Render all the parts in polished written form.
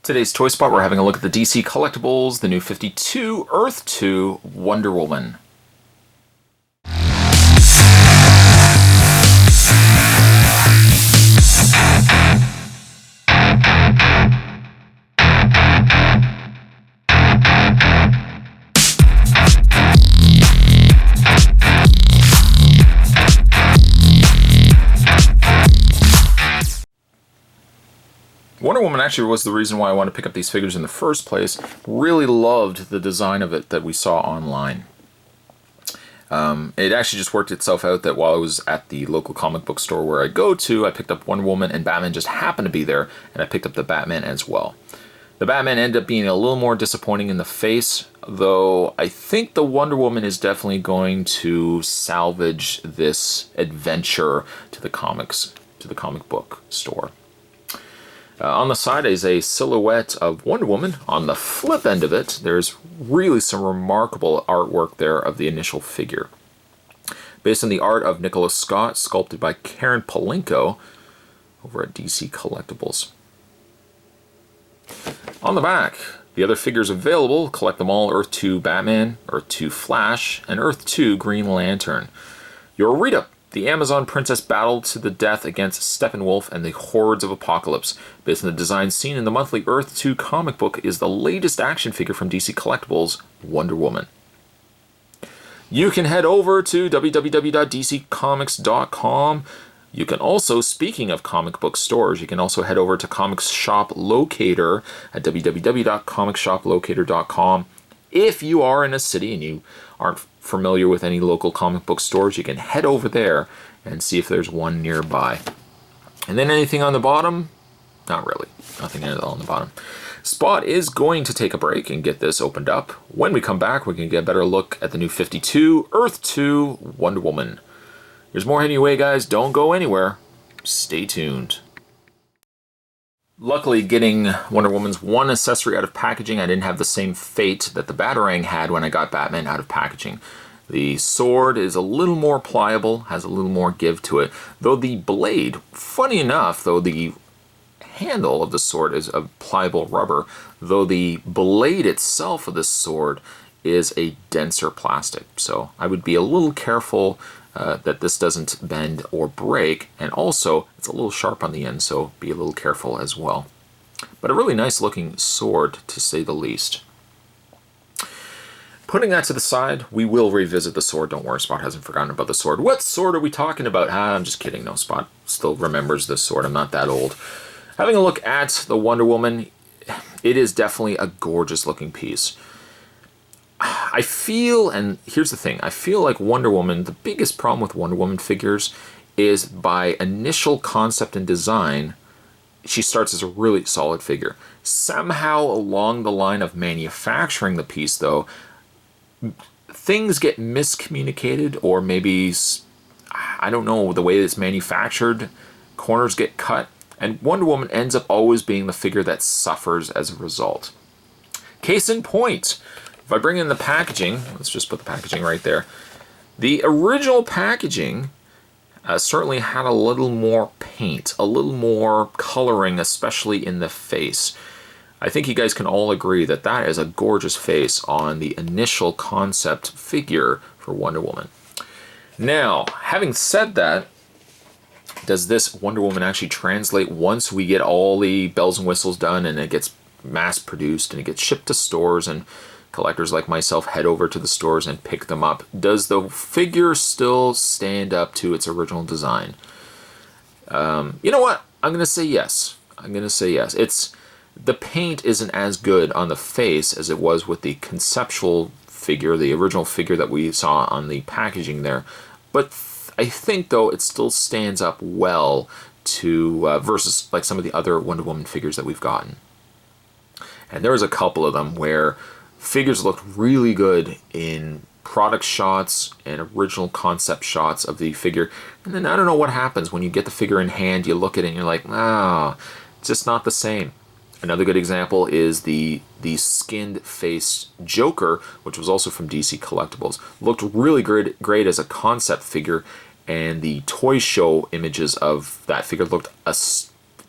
Today's Toy Spot, we're having a look at the DC Collectibles, the new 52 Earth 2 Wonder Woman. Wonder Woman actually was the reason why I wanted to pick up these figures in the first place. Really loved the design of it that we saw online. It actually just worked itself out that while I was at the local comic book store where I go to, I picked up Wonder Woman and Batman just happened to be there, and I picked up the Batman as well. The Batman ended up being a little more disappointing in the face, though I think the Wonder Woman is definitely going to salvage this adventure to the comic book store. On the side is a silhouette of Wonder Woman. On the flip end of it, there's really some remarkable artwork there of the initial figure. Based on the art of Nicholas Scott, sculpted by Karen Palenko over at DC Collectibles. On the back, the other figures available, collect them all: Earth 2 Batman, Earth 2 Flash, and Earth 2 Green Lantern. Your read-up: the Amazon princess battled to the death against Steppenwolf and the hordes of Apocalypse. Based on the design seen in the monthly Earth 2 comic book is the latest action figure from DC Collectibles, Wonder Woman. You can head over to www.dccomics.com. You can also, speaking of comic book stores, you can also head over to Comics Shop Locator at www.comicsshoplocator.com. If you are in a city and you aren't familiar with any local comic book stores, you can head over there and see if there's one nearby. And then anything on the bottom? Not really. Nothing at all on the bottom. Spot is going to take a break and get this opened up. When we come back, we're going to get a better look at the new 52 Earth 2 Wonder Woman. There's more heading your way, guys. Don't go anywhere. Stay tuned. Luckily, getting Wonder Woman's one accessory out of packaging, I didn't have the same fate that the Batarang had when I got Batman out of packaging. The sword is a little more pliable, has a little more give to it, though the blade, funny enough, though the handle of the sword is a pliable rubber, though the blade itself of this sword is a denser plastic. So I would be a little careful that this doesn't bend or break, and also it's a little sharp on the end, so be a little careful as well. But a really nice looking sword, to say the least. Putting that to the side, we will revisit the sword. Don't worry, Spot hasn't forgotten about the sword. What sword are we talking about? I'm just kidding. No, Spot still remembers this sword. I'm not that old. Having a look at the Wonder Woman, it is definitely a gorgeous looking piece. I feel, and here's the thing, I feel like Wonder Woman, the biggest problem with Wonder Woman figures is by initial concept and design, she starts as a really solid figure. Somehow along the line of manufacturing the piece, though, things get miscommunicated, or maybe, I don't know, the way it's manufactured, corners get cut, and Wonder Woman ends up always being the figure that suffers as a result. Case in point, if I bring in the packaging, let's just put the packaging right there. The original packaging certainly had a little more paint, a little more coloring, especially in the face. I think you guys can all agree that that is a gorgeous face on the initial concept figure for Wonder Woman. Now, having said that, does this Wonder Woman actually translate once we get all the bells and whistles done and it gets mass produced and it gets shipped to stores and collectors like myself head over to the stores and pick them up? Does the figure still stand up to its original design? You know what? I'm going to say yes. I'm going to say yes. The paint isn't as good on the face as it was with the conceptual figure, the original figure that we saw on the packaging there. But I think, though, it still stands up well to versus like some of the other Wonder Woman figures that we've gotten. And there was a couple of them where figures looked really good in product shots and original concept shots of the figure. And then I don't know what happens when you get the figure in hand, you look at it and you're like, it's just not the same. Another good example is the skinned face Joker, which was also from DC Collectibles. Looked really great as a concept figure, and the toy show images of that figure looked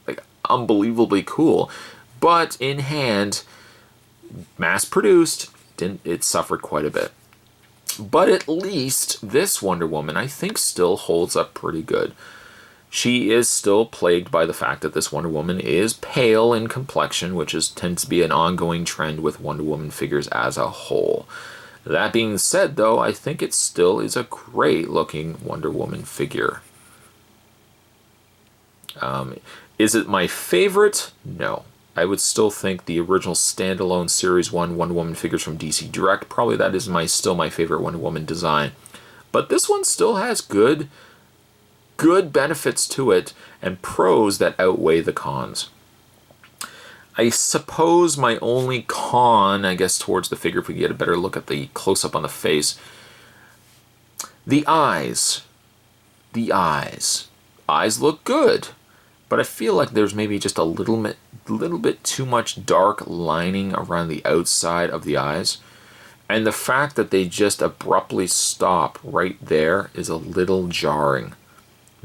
like unbelievably cool. but in hand, mass-produced, it suffered quite a bit. But at least this Wonder Woman, I think, still holds up pretty good. She is still plagued by the fact that this Wonder Woman is pale in complexion, which tends to be an ongoing trend with Wonder Woman figures as a whole. That being said, though, I think it still is a great-looking Wonder Woman figure. Is it my favorite? No. I would still think the original standalone Series 1 Wonder Woman figures from DC Direct, probably that is still my favorite Wonder Woman design. But this one still has good benefits to it and pros that outweigh the cons. I suppose my only con, I guess, towards the figure, if we get a better look at the close-up on the face, the eyes. The eyes. Eyes look good, but I feel like there's maybe just a little bit too much dark lining around the outside of the eyes. And the fact that they just abruptly stop right there is a little jarring.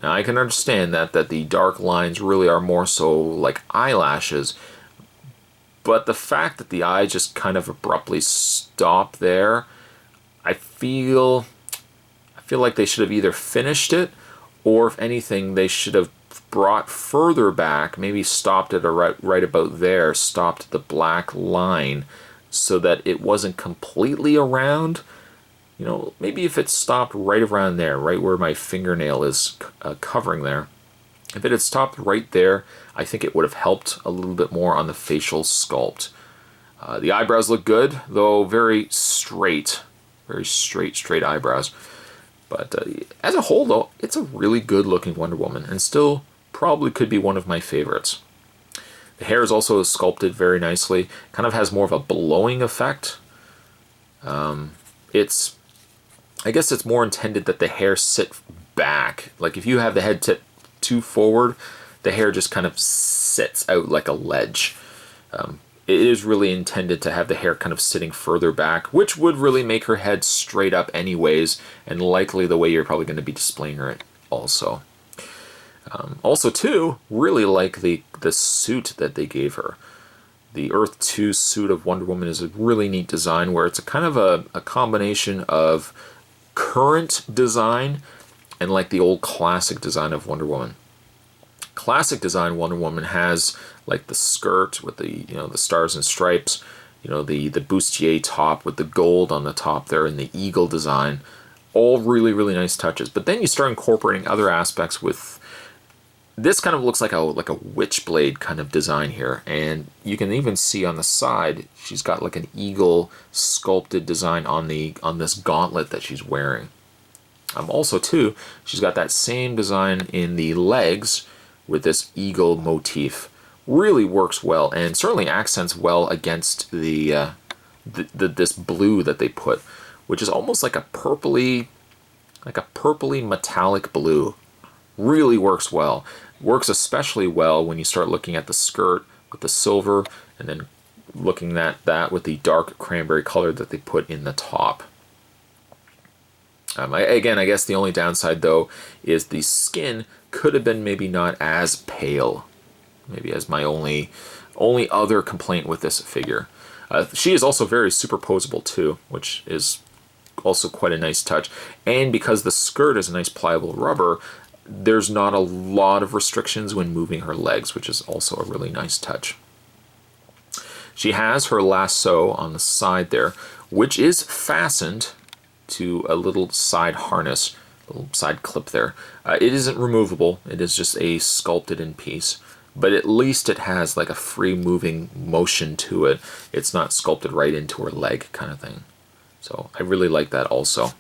Now, I can understand that the dark lines really are more so like eyelashes, but the fact that the eyes just kind of abruptly stop there, I feel like they should have either finished it, or if anything, they should have brought further back, maybe stopped it right about there, stopped the black line so that it wasn't completely around. You know, maybe if it stopped right around there, right where my fingernail is covering there, if it had stopped right there, I think it would have helped a little bit more on the facial sculpt. The eyebrows look good, though very straight eyebrows. But as a whole, though, it's a really good looking Wonder Woman, and still probably could be one of my favorites. The hair is also sculpted very nicely, kind of has more of a blowing effect. I guess it's more intended that the hair sit back. Like if you have the head tip too forward, the hair just kind of sits out like a ledge. It is really intended to have the hair kind of sitting further back, which would really make her head straight up anyways, and likely the way you're probably going to be displaying her also. Also, too, really like the suit that they gave her. The Earth 2 suit of Wonder Woman is a really neat design where it's a kind of a combination of current design and like the old classic design of Wonder Woman. Classic design Wonder Woman has like the skirt with the the stars and stripes, the bustier top with the gold on the top there, and the eagle design. All really, really nice touches. But then you start incorporating other aspects with this. Kind of looks like a witchblade kind of design here, and you can even see on the side she's got like an eagle sculpted design on this gauntlet that she's wearing. Also too, she's got that same design in the legs with this eagle motif. Really works well, and certainly accents well against this blue that they put, which is almost like a purpley metallic blue. Really works well. Works especially well when you start looking at the skirt with the silver, and then looking at that with the dark cranberry color that they put in the top. I guess the only downside, though, is the skin could have been maybe not as pale. Maybe as my only other complaint with this figure. She is also very superposable, too, which is also quite a nice touch. And because the skirt is a nice pliable rubber, there's not a lot of restrictions when moving her legs, which is also a really nice touch. She has her lasso on the side there, which is fastened to a little side harness, a little side clip there. It isn't removable, it is just a sculpted in piece, but at least it has like a free moving motion to it. It's not sculpted right into her leg kind of thing. So I really like that also.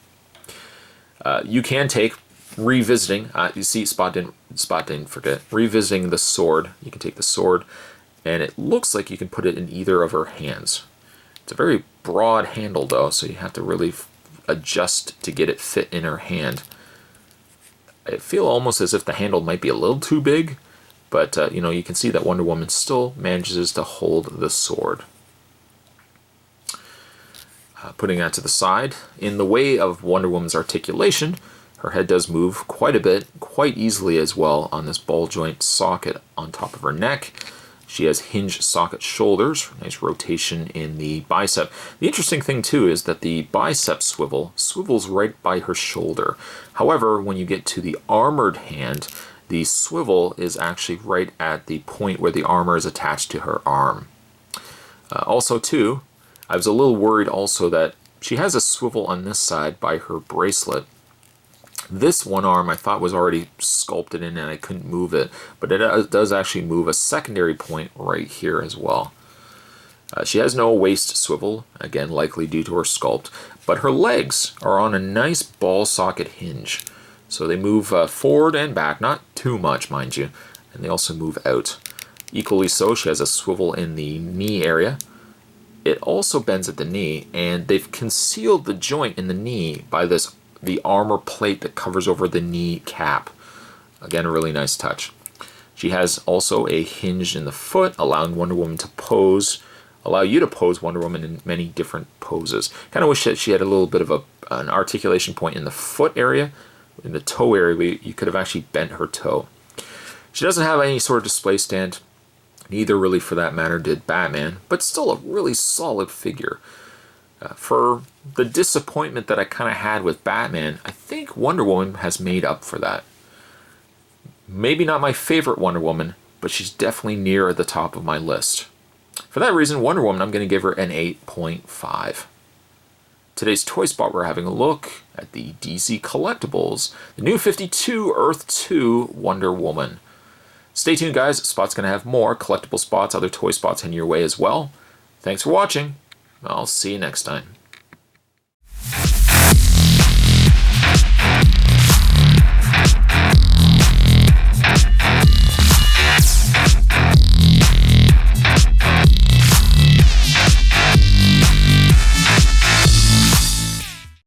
You can take revisiting, you see Spot didn't forget, revisiting the sword. You can take the sword, and it looks like you can put it in either of her hands. It's a very broad handle though, so you have to really adjust to get it fit in her hand. I feel almost as if the handle might be a little too big, but you can see that Wonder Woman still manages to hold the sword. Putting that to the side, in the way of Wonder Woman's articulation, her head does move quite a bit, quite easily as well, on this ball joint socket on top of her neck. She has hinge socket shoulders, nice rotation in the bicep. The interesting thing too is that the bicep swivels right by her shoulder. However, when you get to the armored hand, the swivel is actually right at the point where the armor is attached to her arm. Also too, I was a little worried also that she has a swivel on this side by her bracelet. This one arm I thought was already sculpted in and I couldn't move it, but it does actually move a secondary point right here as well. She has no waist swivel, again likely due to her sculpt, but her legs are on a nice ball socket hinge. So they move forward and back, not too much mind you, and they also move out. Equally so, she has a swivel in the knee area. It also bends at the knee, and they've concealed the joint in the knee by the armor plate that covers over the knee cap. Again, a really nice touch. She has also a hinge in the foot, allowing Wonder Woman to pose, allow you to pose Wonder Woman in many different poses. Kind of wish that she had a little bit of an articulation point in the foot area. In the toe area, you could have actually bent her toe. She doesn't have any sort of display stand. Neither really, for that matter, did Batman, but still a really solid figure. For the disappointment that I kind of had with Batman, I think Wonder Woman has made up for that. Maybe not my favorite Wonder Woman, but she's definitely near the top of my list. For that reason, Wonder Woman, I'm going to give her an 8.5. Today's Toy Spot, we're having a look at the DC Collectibles, the new 52 Earth 2 Wonder Woman. Stay tuned, guys. Spot's going to have more collectible spots, other toy spots in your way as well. Thanks for watching. I'll see you next time.